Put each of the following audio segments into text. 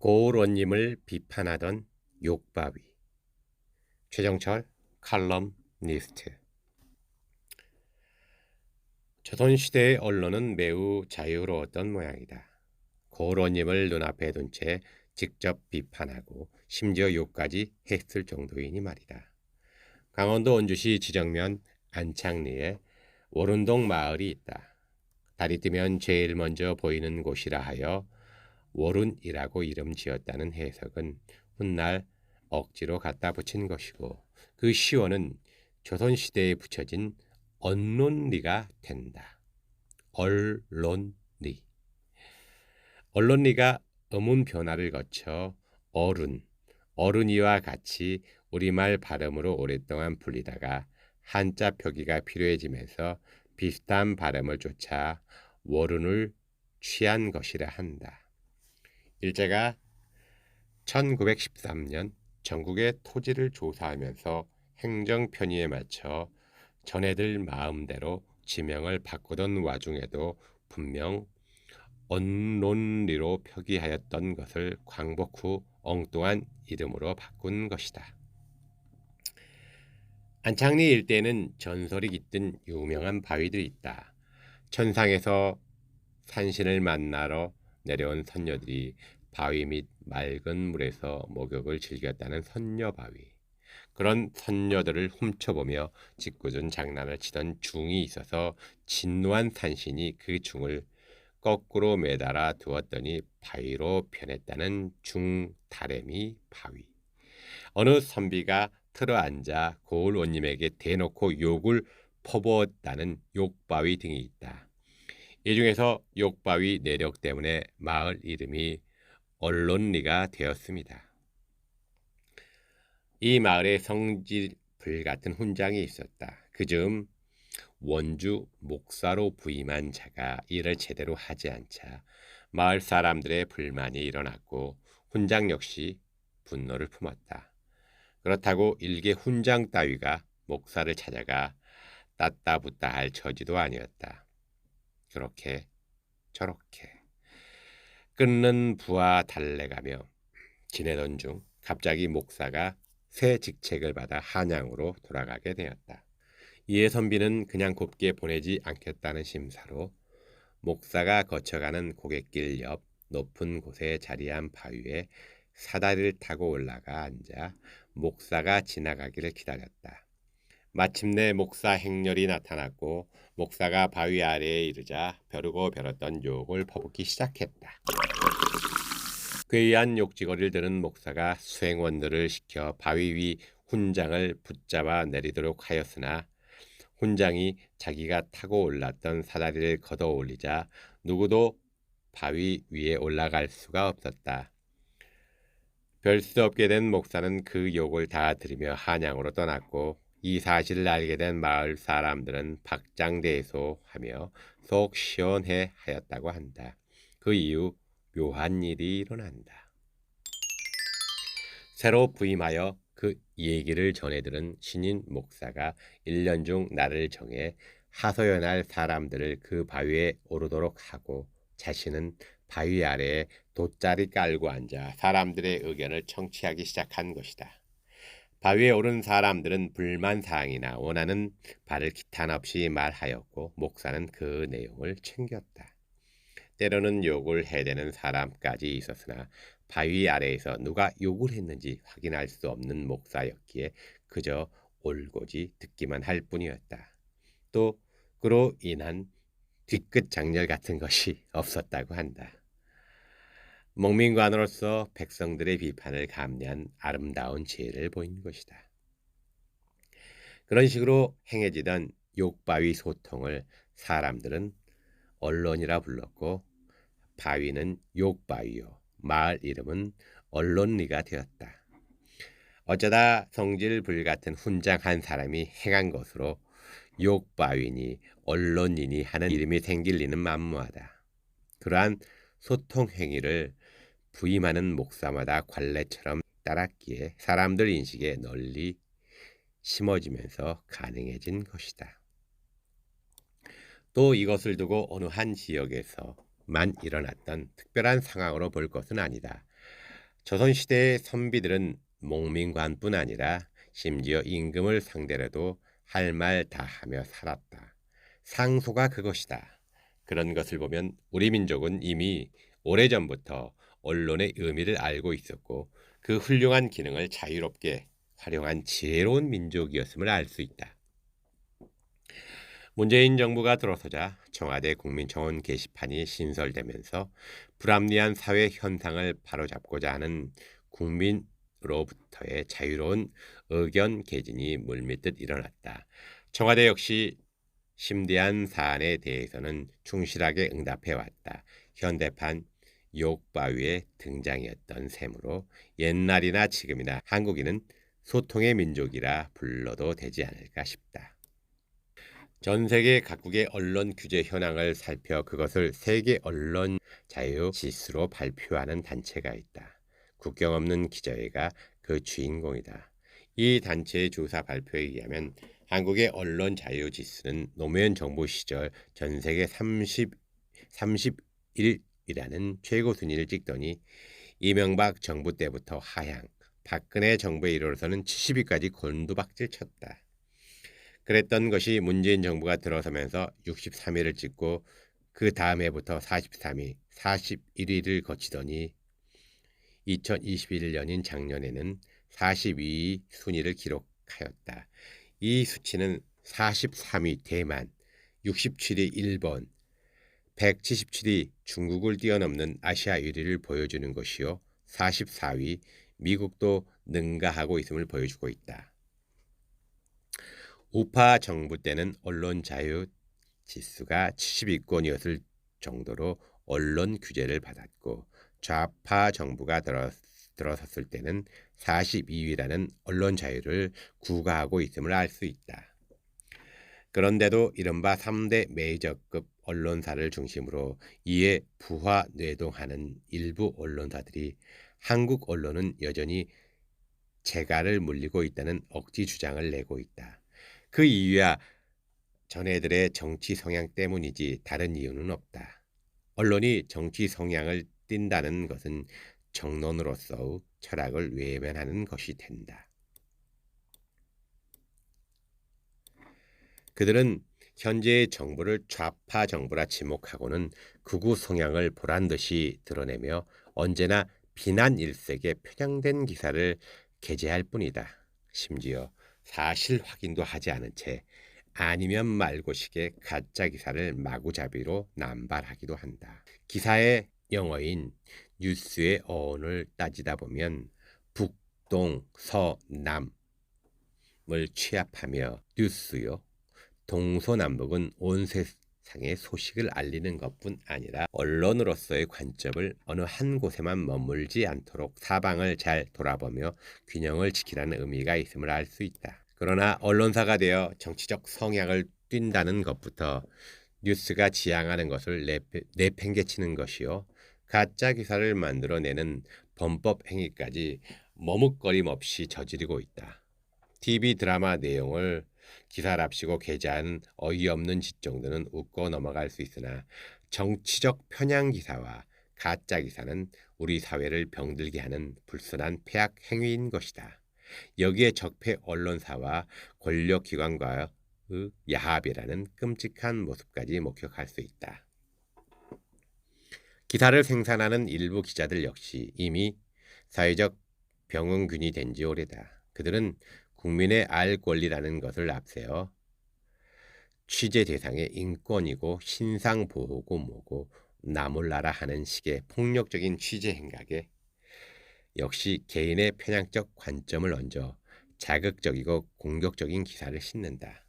고을원님을 비판하던 욕바위. 최정철 칼럼니스트. 조선시대의 언론은 매우 자유로웠던 모양이다. 고을원님을 눈앞에 둔 채 직접 비판하고 심지어 욕까지 했을 정도이니 말이다. 강원도 원주시 지정면 안창리에 월운동 마을이 있다. 달이 뜨면 제일 먼저 보이는 곳이라 하여 월운이라고 이름 지었다는 해석은 훗날 억지로 갖다 붙인 것이고, 그 시원은 조선시대에 붙여진 언론리가 된다. 언론리. 언론리가 어문 변화를 거쳐 어른이와 같이 우리말 발음으로 오랫동안 불리다가 한자 표기가 필요해지면서 비슷한 발음을 쫓아 월운을 취한 것이라 한다. 일제가 1913년 전국의 토지를 조사하면서 행정 편의에 맞춰 전해들 마음대로 지명을 바꾸던 와중에도 분명 언론리로 표기하였던 것을 광복 후 엉뚱한 이름으로 바꾼 것이다. 안창리 일대에는 전설이 깃든 유명한 바위들이 있다. 천상에서 산신을 만나러 내려온 선녀들이 바위 밑 맑은 물에서 목욕을 즐겼다는 선녀바위. 그런 선녀들을 훔쳐보며 짓궂은 장난을 치던 중이 있어서 진노한 산신이 그 중을 거꾸로 매달아 두었더니 바위로 변했다는 중다래미 바위. 어느 선비가 틀어앉아 고을원님에게 대놓고 욕을 퍼부었다는 욕바위 등이 있다. 이 중에서 욕바위 내력 때문에 마을 이름이 언론리가 되었습니다. 이 마을에 성질불 같은 훈장이 있었다. 그즈음 원주 목사로 부임한 자가 일을 제대로 하지 않자 마을 사람들의 불만이 일어났고 훈장 역시 분노를 품었다. 그렇다고 일개 훈장 따위가 목사를 찾아가 따따붙다 할 처지도 아니었다. 그렇게 저렇게 끊는 부와 달래가며 지내던 중 갑자기 목사가 새 직책을 받아 한양으로 돌아가게 되었다. 이에 선비는 그냥 곱게 보내지 않겠다는 심사로 목사가 거쳐가는 고갯길 옆 높은 곳에 자리한 바위에 사다리를 타고 올라가 앉아 목사가 지나가기를 기다렸다. 마침내 목사 행렬이 나타났고 목사가 바위 아래에 이르자 벼르고 벼렀던 욕을 퍼붓기 시작했다. 괴이한 욕지거리를 드는 목사가 수행원들을 시켜 바위 위 훈장을 붙잡아 내리도록 하였으나 훈장이 자기가 타고 올랐던 사다리를 걷어 올리자 누구도 바위 위에 올라갈 수가 없었다. 별 수 없게 된 목사는 그 욕을 다 들으며 한양으로 떠났고, 이 사실을 알게 된 마을 사람들은 박장대소하며 속 시원해 하였다고 한다. 그 이후 묘한 일이 일어난다. 새로 부임하여 그 얘기를 전해들은 신인 목사가 1년 중 날을 정해 하소연할 사람들을 그 바위에 오르도록 하고 자신은 바위 아래에 돗자리 깔고 앉아 사람들의 의견을 청취하기 시작한 것이다. 바위에 오른 사람들은 불만사항이나 원하는 바를 기탄 없이 말하였고 목사는 그 내용을 챙겼다. 때로는 욕을 해대는 사람까지 있었으나 바위 아래에서 누가 욕을 했는지 확인할 수 없는 목사였기에 그저 올고지 듣기만 할 뿐이었다. 또 그로 인한 뒤끝 장렬 같은 것이 없었다고 한다. 목민관으로서 백성들의 비판을 감내한 아름다운 지혜를 보인 것이다. 그런 식으로 행해지던 욕바위 소통을 사람들은 언론이라 불렀고 바위는 욕바위요, 마을 이름은 언론리가 되었다. 어쩌다 성질 불같은 훈장 한 사람이 행한 것으로 욕바위니 언론이니 하는 이름이 생길 리는 만무하다. 그러한 소통 행위를 부임하는 목사마다 관례처럼 따랐기에 사람들 인식에 널리 심어지면서 가능해진 것이다. 또 이것을 두고 어느 한 지역에서만 일어났던 특별한 상황으로 볼 것은 아니다. 조선시대의 선비들은 목민관뿐 아니라 심지어 임금을 상대로도 할 말 다 하며 살았다. 상소가 그것이다. 그런 것을 보면 우리 민족은 이미 오래전부터 언론의 의미를 알고 있었고 그 훌륭한 기능을 자유롭게 활용한 지혜로운 민족이었음을 알 수 있다. 문재인 정부가 들어서자 청와대 국민청원 게시판이 신설되면서 불합리한 사회 현상을 바로잡고자 하는 국민으로부터의 자유로운 의견 개진이 물밀듯 일어났다. 청와대 역시 심대한 사안에 대해서는 충실하게 응답해왔다. 현대판 욕바위의 등장이었던 셈으로 옛날이나 지금이나 한국인은 소통의 민족이라 불러도 되지 않을까 싶다. 전 세계 각국의 언론 규제 현황을 살펴 그것을 세계 언론 자유 지수로 발표하는 단체가 있다. 국경 없는 기자회가 그 주인공이다. 이 단체의 조사 발표에 의하면 한국의 언론 자유 지수는 노무현 정부 시절 전 세계 31위라는 최고 순위를 찍더니 이명박 정부 때부터 하향, 박근혜 정부에 이르러서는 70위까지 곤두박질 쳤다. 그랬던 것이 문재인 정부가 들어서면서 63위를 찍고 그 다음 해부터 43위, 41위를 거치더니 2021년인 작년에는 42위 순위를 기록하였다. 이 수치는 43위 대만, 67위 일본, 177위 중국을 뛰어넘는 아시아 1위를 보여주는 것이요. 44위 미국도 능가하고 있음을 보여주고 있다. 우파 정부 때는 언론 자유 지수가 70위권이었을 정도로 언론 규제를 받았고 좌파 정부가 들어섰을 때는 42위라는 언론 자유를 구가하고 있음을 알 수 있다. 그런데도 이른바 3대 메이저급 언론사를 중심으로 이에 부하 뇌동하는 일부 언론사들이 한국 언론은 여전히 재갈을 물리고 있다는 억지 주장을 내고 있다. 그 이유야 전애들의 정치 성향 때문이지 다른 이유는 없다. 언론이 정치 성향을 띈다는 것은 정론으로서의 철학을 외면하는 것이 된다. 그들은 현재의 정부를 좌파 정부라 지목하고는 극우 성향을 보란듯이 드러내며 언제나 비난 일색에 편향된 기사를 게재할 뿐이다. 심지어 사실 확인도 하지 않은 채 아니면 말고식의 가짜 기사를 마구잡이로 남발하기도 한다. 기사의 영어인 뉴스의 어원을 따지다 보면 북, 동, 서, 남을 취합하며 뉴스요. 동서남북은 온 세상의 소식을 알리는 것뿐 아니라 언론으로서의 관점을 어느 한 곳에만 머물지 않도록 사방을 잘 돌아보며 균형을 지키라는 의미가 있음을 알 수 있다. 그러나 언론사가 되어 정치적 성향을 띈다는 것부터 뉴스가 지향하는 것을 내팽개치는 것이요. 가짜 기사를 만들어내는 범법 행위까지 머뭇거림 없이 저지르고 있다. TV 드라마 내용을 기사랍시고 게재한 어이없는 짓 정도는 웃고 넘어갈 수 있으나 정치적 편향 기사와 가짜 기사는 우리 사회를 병들게 하는 불순한 폐악 행위인 것이다. 여기에 적폐 언론사와 권력기관과의 야합이라는 끔찍한 모습까지 목격할 수 있다. 기사를 생산하는 일부 기자들 역시 이미 사회적 병원균이 된 지 오래다. 그들은 국민의 알 권리라는 것을 앞세워 취재 대상의 인권이고 신상보호고 뭐고 나몰라라 하는 식의 폭력적인 취재 행각에 역시 개인의 편향적 관점을 얹어 자극적이고 공격적인 기사를 싣는다.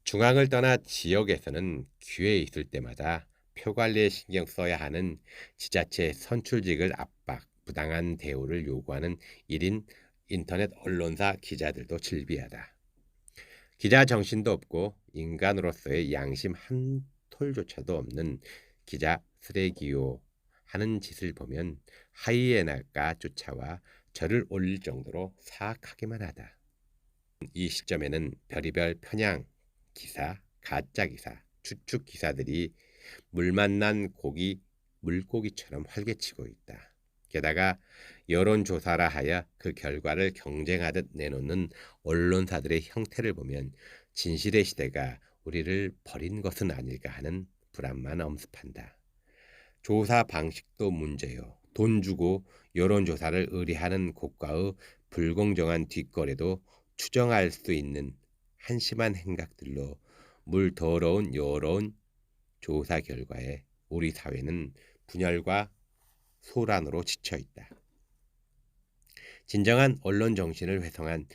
중앙을 떠나 지역에서는 기회 있을 때마다 표 관리에 신경 써야 하는 지자체 선출직을 압박, 부당한 대우를 요구하는 1인 인터넷 언론사 기자들도 질비하다. 기자 정신도 없고 인간으로서의 양심 한 톨조차도 없는 기자 쓰레기요 하는 짓을 보면 하이에나가 쫓아와 절을 올릴 정도로 사악하기만 하다. 이 시점에는 별의별 편향 기사, 가짜 기사, 추측 기사들이 물 만난 고기, 물고기처럼 활개치고 있다. 게다가 여론조사라 하여 그 결과를 경쟁하듯 내놓는 언론사들의 형태를 보면 진실의 시대가 우리를 버린 것은 아닐까 하는 불안만 엄습한다. 조사 방식도 문제요. 돈 주고 여론조사를 의뢰하는 곳과의 불공정한 뒷거래도 추정할 수 있는 한심한 행각들로 물 더러운 여론 조사 결과에 우리 사회는 분열과 소란으로 지쳐 있다. 진정한 언론 정신을 훼손한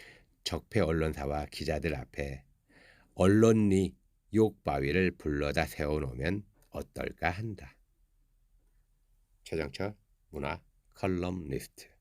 적폐 언론사와 기자들 앞에 언론리 욕바위를 불러다 세워놓으면 어떨까 한다. 최정철 문화 컬럼니스트.